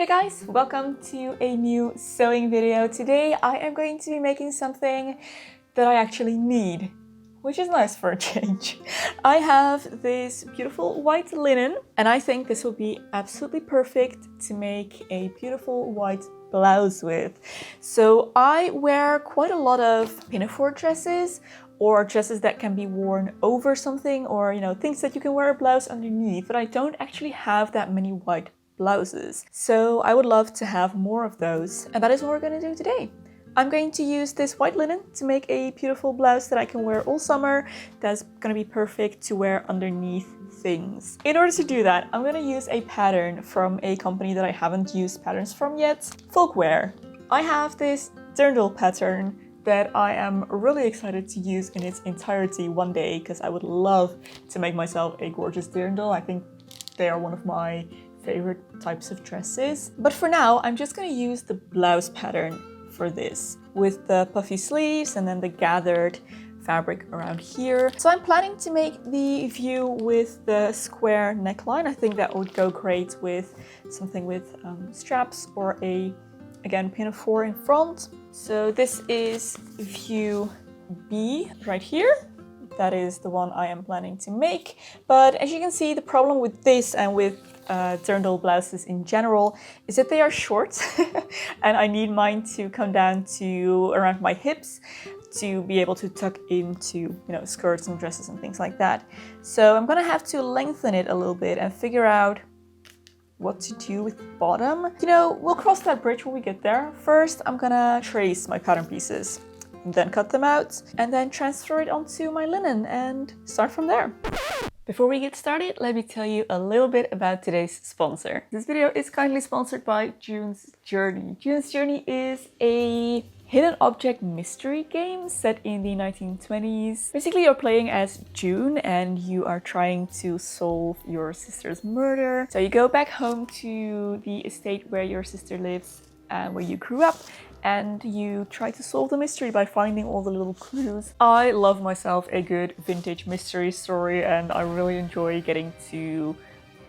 Hey guys, welcome to a new sewing video. Today I am going to be making something that I actually need, which is nice for a change. I have this beautiful white linen and I think this will be absolutely perfect to make a beautiful white blouse with. So I wear quite a lot of pinafore dresses or dresses that can be worn over something, or things that you can wear a blouse underneath, but I don't actually have that many white blouses. So I would love to have more of those, and that is what we're going to do today. I'm going to use this white linen to make a beautiful blouse that I can wear all summer. That's going to be perfect to wear underneath things. In order to do that, I'm going to use a pattern from a company that I haven't used patterns from yet, Folkwear. I have this dirndl pattern that I am really excited to use in its entirety one day, because I would love to make myself a gorgeous dirndl. I think they are one of my favorite types of dresses. But for now, I'm just going to use the blouse pattern for this, with the puffy sleeves and then the gathered fabric around here. So I'm planning to make the view with the square neckline. I think that would go great with something with straps or again, pinafore in front. So this is view B right here. That is the one I am planning to make. But as you can see, the problem with this and with dirndl blouses in general is that they are short and I need mine to come down to around my hips to be able to tuck into skirts and dresses and things like that. So I'm gonna have to lengthen it a little bit and figure out what to do with the bottom. We'll cross that bridge when we get there. First, I'm gonna trace my pattern pieces, and then cut them out, and then transfer it onto my linen and start from there. Before we get started, let me tell you a little bit about today's sponsor. This video is kindly sponsored by June's Journey. June's Journey is a hidden object mystery game set in the 1920s. Basically, you're playing as June and you are trying to solve your sister's murder. So you go back home to the estate where your sister lives and where you grew up, and you try to solve the mystery by finding all the little clues. I love myself a good vintage mystery story, and I really enjoy getting to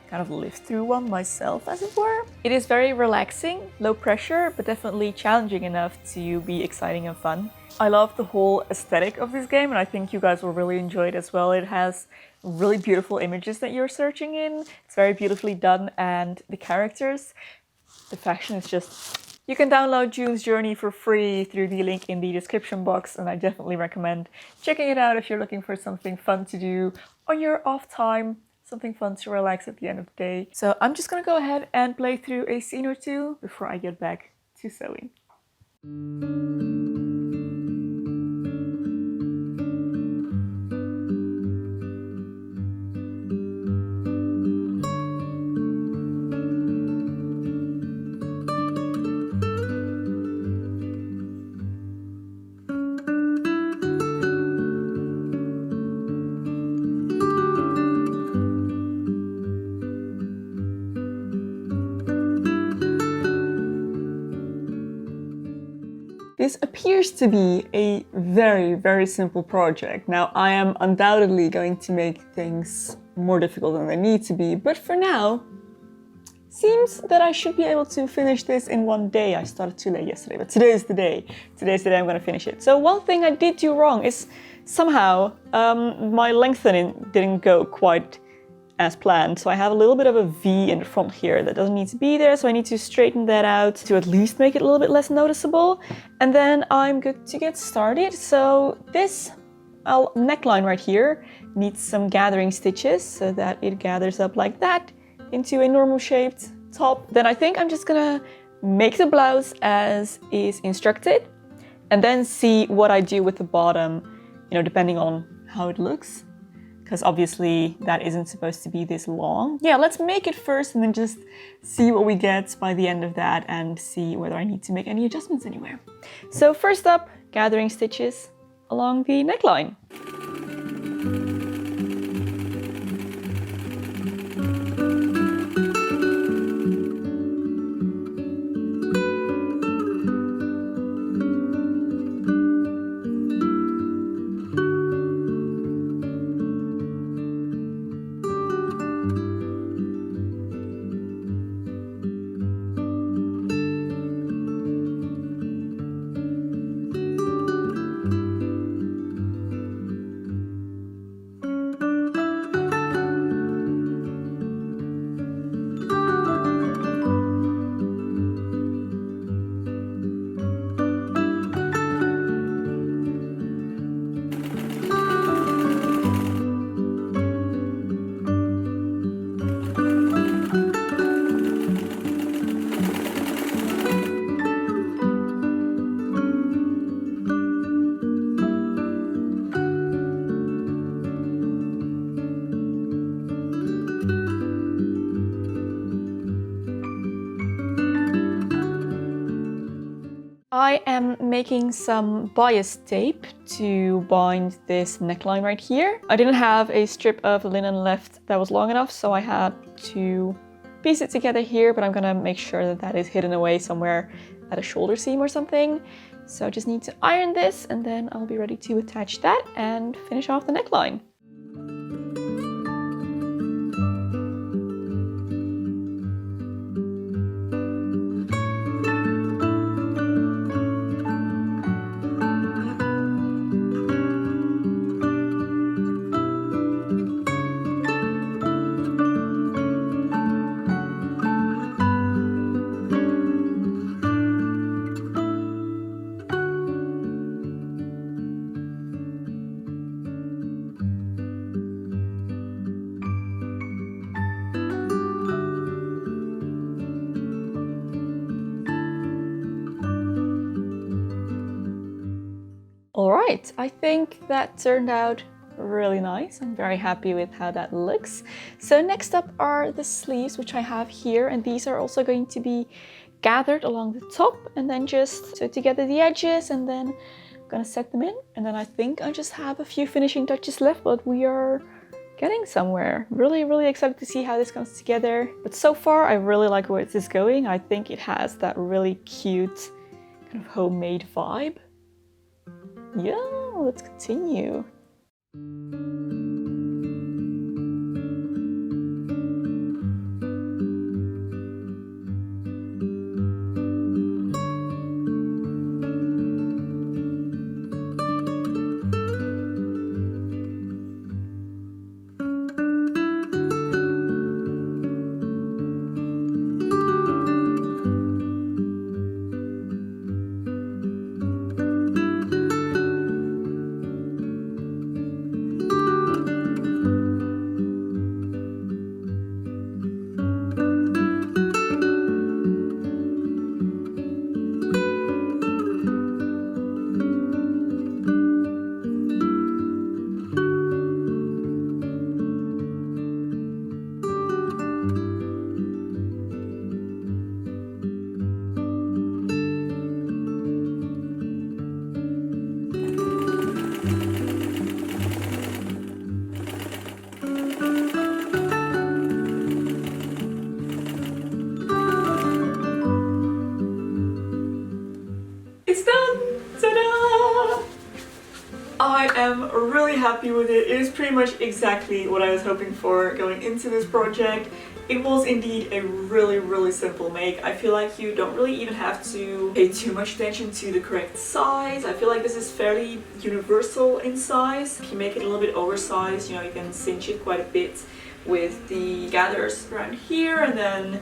kind of live through one myself, as it were. It is very relaxing, low pressure, but definitely challenging enough to be exciting and fun. I love the whole aesthetic of this game, and I think you guys will really enjoy it as well. It has really beautiful images that you're searching in. It's very beautifully done, and the characters, the fashion is just... You can download June's Journey for free through the link in the description box, and I definitely recommend checking it out if you're looking for something fun to do on your off time, something fun to relax at the end of the day. So I'm just gonna go ahead and play through a scene or two before I get back to sewing. This appears to be a very, very simple project. Now, I am undoubtedly going to make things more difficult than they need to be, but for now, seems that I should be able to finish this in one day. I started too late yesterday, but today is the day. Today's the day I'm going to finish it. So one thing I did do wrong is somehow my lengthening didn't go quite as planned. So I have a little bit of a V in the front here that doesn't need to be there. So I need to straighten that out to at least make it a little bit less noticeable. And then I'm good to get started. So this neckline right here needs some gathering stitches so that it gathers up like that into a normal shaped top. Then I think I'm just gonna make the blouse as is instructed and then see what I do with the bottom, depending on how it looks. Because obviously that isn't supposed to be this long. Yeah, let's make it first and then just see what we get by the end of that and see whether I need to make any adjustments anywhere. So first up, gathering stitches along the neckline. I am making some bias tape to bind this neckline right here. I didn't have a strip of linen left that was long enough, so I had to piece it together here, but I'm gonna make sure that that is hidden away somewhere at a shoulder seam or something. So I just need to iron this and then I'll be ready to attach that and finish off the neckline. Alright, I think that turned out really nice. I'm very happy with how that looks. So next up are the sleeves, which I have here, and these are also going to be gathered along the top and then just sew together the edges, and then I'm gonna set them in. And then I think I just have a few finishing touches left, but we are getting somewhere. Really excited to see how this comes together. But so far I really like where this is going. I think it has that really cute kind of homemade vibe. Yeah, let's continue. It's done! Ta-da! I am really happy with it. It is pretty much exactly what I was hoping for going into this project. It was indeed a really simple make. I feel like you don't really even have to pay too much attention to the correct size. I feel like this is fairly universal in size. If you make it a little bit oversized, you know, you can cinch it quite a bit with the gathers around here, and then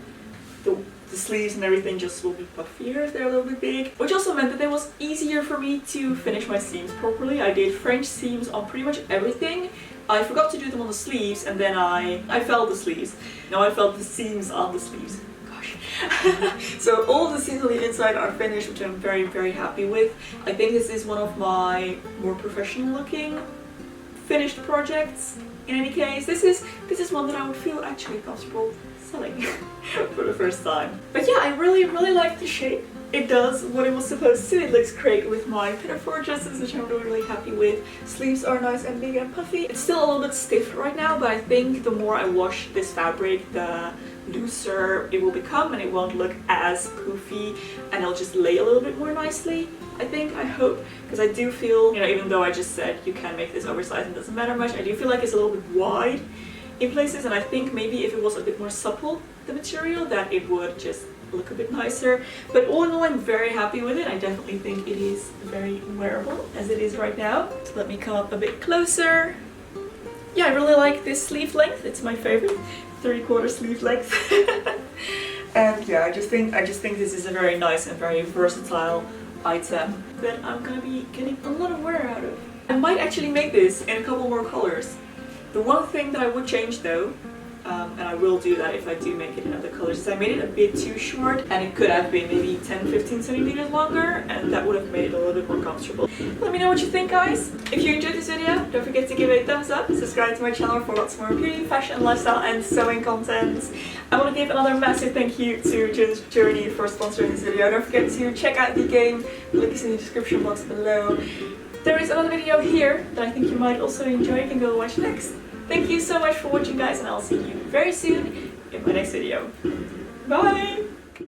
the sleeves and everything just will be puffier if they're a little bit big, which also meant that it was easier for me to finish my seams properly. I did French seams on pretty much everything. I forgot to do them on the sleeves, and then I felt the sleeves. Now I felt the seams on the sleeves. Gosh. So all of the seams on the inside are finished, which I'm very happy with. I think this is one of my more professional looking finished projects. In any case, this is one that I would feel actually comfortable selling for the first time. But yeah, I really like the shape. It does what it was supposed to. It looks great with my pinafore dresses, which I'm really happy with. Sleeves are nice and big and puffy. It's still a little bit stiff right now, but I think the more I wash this fabric, the looser it will become, and it won't look as poofy, and it'll just lay a little bit more nicely. I hope, because I do feel, you know, even though I just said you can make this oversized and it doesn't matter much, I do feel like it's a little bit wide in places, and I think maybe if it was a bit more supple, the material, that it would just look a bit nicer. But all in all, I'm very happy with it. I definitely think it is very wearable as it is right now. So let me come up a bit closer. Yeah, I really like this sleeve length. It's my favorite 3/4 sleeve length. And yeah, I just think this is a very nice and very versatile item that I'm gonna be getting a lot of wear out of. I might actually make this in a couple more colors. The one thing that I would change though and I will do that if I do make it in other colors. So I made it a bit too short, and it could have been maybe 10-15 centimeters longer, and that would have made it a little bit more comfortable. Let me know what you think, guys. If you enjoyed this video, don't forget to give it a thumbs up, subscribe to my channel for lots more beauty, fashion, lifestyle and sewing content. I want to give another massive thank you to Journey for sponsoring this video. Don't forget to check out the game, the link is in the description box below. There is another video here that I think you might also enjoy. You can go watch next. Thank you so much for watching, guys, and I'll see you very soon in my next video. Bye!